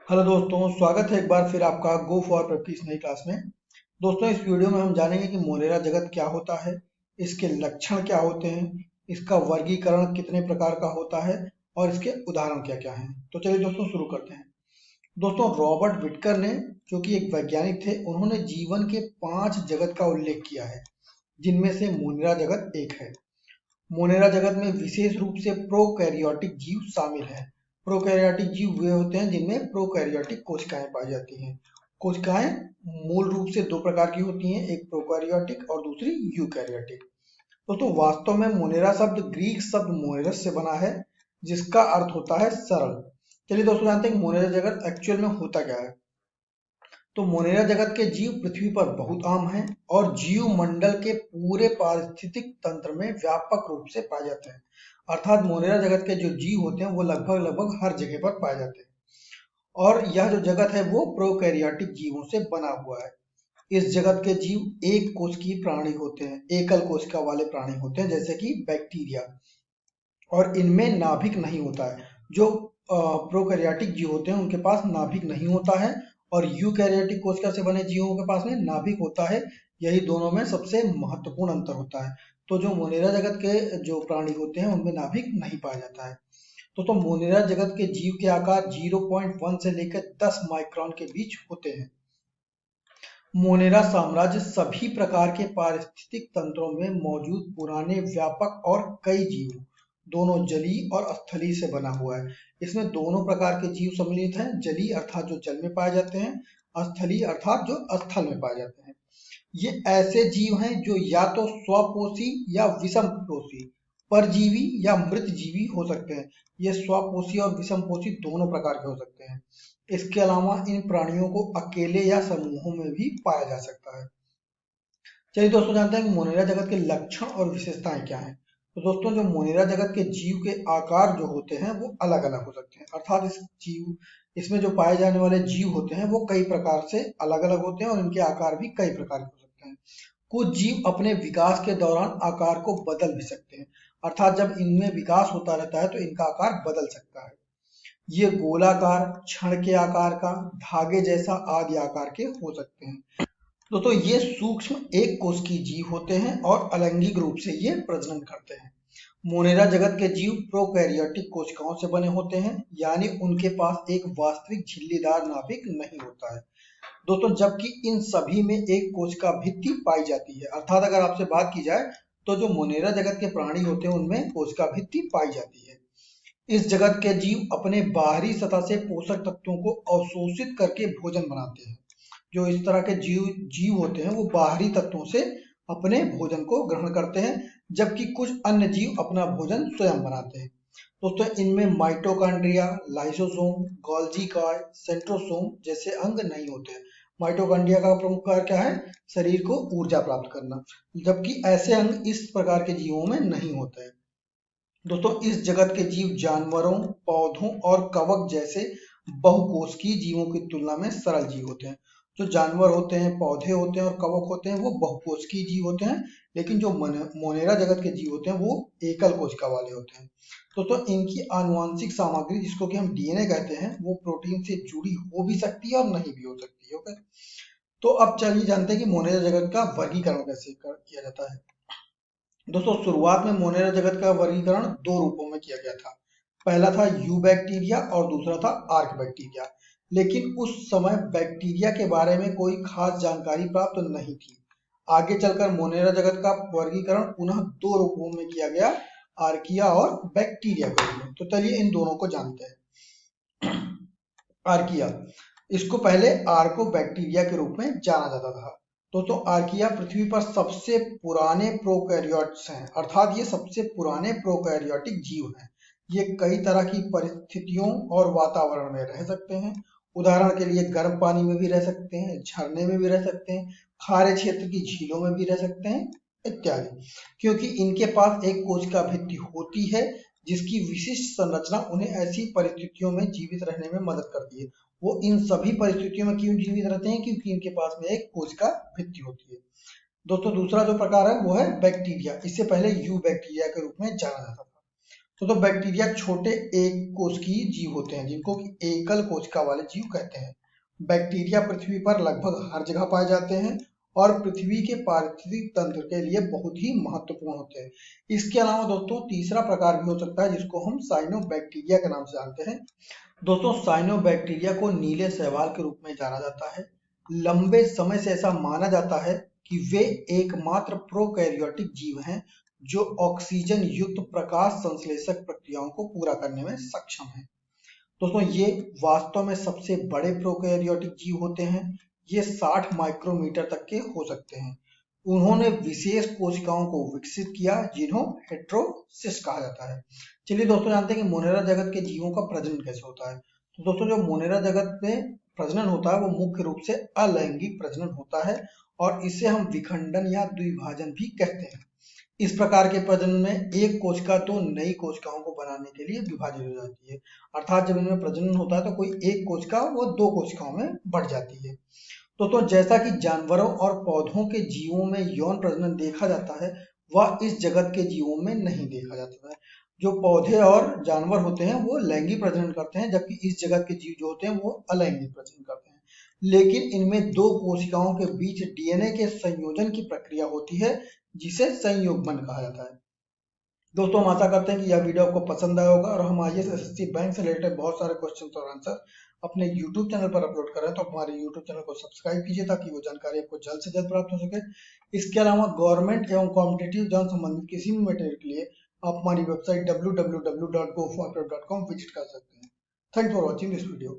Hello दोस्तों, स्वागत है एक बार फिर आपका गो फॉर प्रेप की इस नई क्लास में। दोस्तों, इस वीडियो में हम जानेंगे कि मोनेरा जगत क्या होता है, इसके लक्षण क्या होते हैं, इसका वर्गीकरण कितने प्रकार का होता है और इसके उदाहरण क्या क्या हैं। तो चलिए दोस्तों शुरू करते हैं। दोस्तों, रॉबर्ट विटकर ने, जो कि एक वैज्ञानिक थे, उन्होंने जीवन के 5 जगत का उल्लेख किया है, जिनमें से मोनेरा जगत एक है। मोनेरा जगत में विशेष रूप से प्रोकैरियोटिक जीव शामिल हैं। प्रोकैरियोटिक जीव वे होते हैं जिनमें प्रोकैरियोटिक कोशिकाएं पाई जाती हैं। कोशिकाएं मूल रूप से दो प्रकार की होती हैं, एक प्रोकैरियोटिक और दूसरी यूकैरियोटिक। दोस्तों, वास्तव में मोनेरा शब्द ग्रीक शब्द मोनेरस से बना है, जिसका अर्थ होता है सरल। चलिए दोस्तों, जानते हैं कि मोनेरा जगत एक्चुअल में होता क्या है। तो मोनेरा जगत के जीव पृथ्वी पर बहुत आम हैं और जीव मंडल के पूरे पारिस्थितिक तंत्र में व्यापक रूप से पाए जाते हैं। अर्थात मोनेरा जगत के जो जीव होते हैं वो लगभग लगभग हर जगह पर पाए जाते हैं। और यह जो जगत है वो प्रोकैरियोटिक जीवों से बना हुआ है। इस जगत के जीव एक कोशिकीय प्राणी होते हैं, एकल कोशिका वाले प्राणी होते हैं, जैसे कि बैक्टीरिया। और इनमें नाभिक नहीं होता है। जो प्रोकैरियोटिक जीव होते हैं उनके पास नाभिक नहीं होता है, और यूकैरियोटिक कोशिका से बने जीवों के पास में नाभिक होता है। यही दोनों में सबसे महत्वपूर्ण अंतर होता है। तो जो मोनेरा जगत के जो प्राणी होते हैं उनमें नाभिक नहीं पाया जाता है। तो मोनेरा जगत के जीव के आकार 0.1 से लेकर 10 माइक्रोन के बीच होते हैं। मोनेरा साम्राज्य सभी प्रकार के पारिस्थितिक तंत्रों में मौजूद पुराने, व्यापक और कई जीवों, दोनों जलीय और स्थलीय से बना हुआ है। इसमें दोनों प्रकार के जीव सम्मिलित हैं, जलीय अर्थात जो जल में पाए जाते हैं, स्थलीय अर्थात जो स्थल में पाए जाते हैं। ये ऐसे जीव हैं जो या तो स्वपोषी या विषमपोषी, परजीवी या मृतजीवी हो सकते हैं। ये स्वपोषी और विषमपोषी दोनों प्रकार के हो सकते हैं। इसके अलावा इन प्राणियों को अकेले या समूहों में भी पाया जा सकता है। चलिए दोस्तों, जानते हैं कि मोनेरा जगत के लक्षण और विशेषताएं क्या हैं। तो दोस्तों, जो मोनेरा जगत के जीव के आकार जो होते हैं वो अलग अलग हो सकते हैं। अर्थात इसमें जो पाए जाने वाले जीव होते हैं वो कई प्रकार से अलग अलग होते हैं और इनके आकार भी कई प्रकार के हो सकते हैं। कुछ जीव अपने विकास के दौरान आकार को बदल भी सकते हैं। अर्थात जब इनमें विकास होता रहता है तो इनका आकार बदल सकता है। ये गोलाकार, छड़ के आकार का, धागे जैसा आदि आकार के हो सकते हैं। तो ये सूक्ष्म एक कोशिकीय जीव होते हैं और अलैंगिक रूप से ये प्रजनन करते हैं। मोनेरा जगत के जीव प्रोकैरियोटिक कोशिकाओं से बने होते हैं, यानी उनके पास एक वास्तविक झिल्लीदार नाभिक नहीं होता है। दोस्तों, जबकि इन सभी में एक कोशिका भित्ति पाई जाती है। अर्थात अगर आपसे बात की जाए तो जो मोनेरा जगत के प्राणी होते हैं उनमें कोशिका भित्ति पाई जाती है। इस जगत के जीव अपने बाहरी सतह से पोषक तत्वों को अवशोषित करके भोजन बनाते हैं। जो इस तरह के जीव जीव होते हैं वो बाहरी तत्वों से अपने भोजन को ग्रहण करते हैं, जबकि कुछ अन्य जीव अपना भोजन स्वयं बनाते हैं। दोस्तों, इनमें माइटोकॉन्ड्रिया, लाइसोसोम, गोल्जी कार्य, सेंट्रोसोम जैसे अंग नहीं होते हैं। माइटोकॉन्ड्रिया का प्रमुख कार्य क्या है? शरीर को ऊर्जा प्राप्त करना, जबकि ऐसे अंग इस प्रकार के जीवों में नहीं होते हैं। दोस्तों, इस जगत के जीव जानवरों, पौधों और कवक जैसे बहुकोशिकीय जीवों की तुलना में सरल जीव होते हैं। जो जानवर होते हैं, पौधे होते हैं और कवक होते हैं वो बहुकोशिकीय जीव होते हैं, लेकिन जो मोनेरा जगत के जीव होते हैं वो एकल कोशिका वाले होते हैं। दोस्तों, इनकी आनुवांशिक सामग्री, जिसको कि हम डीएनए कहते हैं, वो प्रोटीन से जुड़ी हो भी सकती है और नहीं भी हो सकती है। ओके, तो अब चलिए जानते हैं कि मोनेरा जगत का वर्गीकरण कैसे किया जाता है। दोस्तों, शुरुआत में मोनेरा जगत का वर्गीकरण दो रूपों में किया गया था। पहला था यू बैक्टीरिया और दूसरा था आर्क बैक्टीरिया। लेकिन उस समय बैक्टीरिया के बारे में कोई खास जानकारी प्राप्त नहीं थी। आगे चलकर मोनेरा जगत का वर्गीकरण पुनः दो रूपों में किया गया, आर्किया और बैक्टीरिया के रूप में। तो चलिए इन दोनों को जानते हैं। आर्किया, इसको पहले आर्को बैक्टीरिया के रूप में जाना जाता था। दोस्तों, आर्किया पृथ्वी पर सबसे पुराने प्रोकैरियोट्स हैं, अर्थात ये सबसे पुराने प्रोकैरियोटिक जीव हैं। ये कई तरह की परिस्थितियों और वातावरण में रह सकते हैं। उदाहरण के लिए गर्म पानी में भी रह सकते हैं, झरने में भी रह सकते हैं, खारे क्षेत्र की झीलों में भी रह सकते हैं इत्यादि। क्योंकि इनके पास एक कोशिका भित्ति होती है जिसकी विशिष्ट संरचना उन्हें ऐसी परिस्थितियों में जीवित रहने में मदद करती है। वो इन सभी परिस्थितियों में क्यों जीवित रहते हैं? क्योंकि इनके पास में एक कोशिका भित्ति होती है। दोस्तों, दूसरा जो प्रकार है वो है बैक्टीरिया। इससे पहले यू बैक्टीरिया के रूप में जाना जाता था। तो बैक्टीरिया छोटे एक कोशिकीय जीव होते हैं जिनको कि एकल कोशिका वाले जीव कहते हैं। बैक्टीरिया पृथ्वी पर लगभग हर जगह पाए जाते हैं और पृथ्वी के पारिस्थितिक तंत्र के लिए बहुत ही महत्वपूर्ण होते हैं। इसके अलावा दोस्तों तीसरा प्रकार भी हो सकता है जिसको हम साइनोबैक्टीरिया के नाम से जानते हैं। दोस्तों साइनोबैक्टीरिया को नीले शैवाल के रूप में जाना जाता है। लंबे समय से ऐसा माना जाता है कि वे एकमात्र प्रोकैरियोटिक जीव हैं जो ऑक्सीजन युक्त प्रकाश संश्लेषक प्रक्रियाओं को पूरा करने में सक्षम हैं। दोस्तों ये वास्तव में सबसे बड़े प्रोकैरियोटिक जीव होते हैं। ये 60 माइक्रोमीटर तक के हो सकते हैं। उन्होंने विशेष कोशिकाओं को विकसित किया जिन्हों हेटेरोसिस कहा जाता है। चलिए दोस्तों जानते हैं कि मोनेरा जगत के जीवों का प्रजनन कैसे होता है। तो दोस्तों जो मोनेरा जगत में प्रजनन होता है वो मुख्य रूप से अलैंगिक प्रजनन होता है और इसे हम विखंडन या द्विभाजन भी कहते हैं। इस प्रकार के प्रजनन में एक कोशिका तो नई कोशिकाओं को बनाने के लिए विभाजित हो जाती है, अर्थात जब इनमें प्रजनन होता है तो कोई एक कोशिका वो दो कोशिकाओं में बढ़ जाती है। तो जैसा कि जानवरों और पौधों के जीवों में यौन प्रजनन देखा जाता है वह इस जगत के जीवों में नहीं देखा जाता है। जो पौधे और जानवर होते हैं वो लैंगिक प्रजनन करते हैं जबकि इस जगत के जीव जो होते हैं वो अलैंगिक प्रजनन करते हैं। लेकिन इनमें दो कोशिकाओं के बीच डीएनए के संयोजन की प्रक्रिया होती है जिसे संयुग्मन कहा जाता है। दोस्तों हम आशा करते हैं कि यह वीडियो आपको पसंद आया होगा और हम IAS SSC बैंक से रिलेटेड बहुत सारे क्वेश्चन और आंसर अपने YouTube चैनल पर अपलोड कर रहे हैं, तो हमारे YouTube चैनल को सब्सक्राइब कीजिए ताकि वो जानकारी आपको जल्द से जल्द प्राप्त हो सके। इसके अलावा गवर्नमेंट एवं कॉम्पिटिटिव एग्जाम संबंधित किसी भी मटेरियल के लिए आप हमारी वेबसाइट www.goforprep.com विजिट कर सकते हैं। Thanks for watching this video.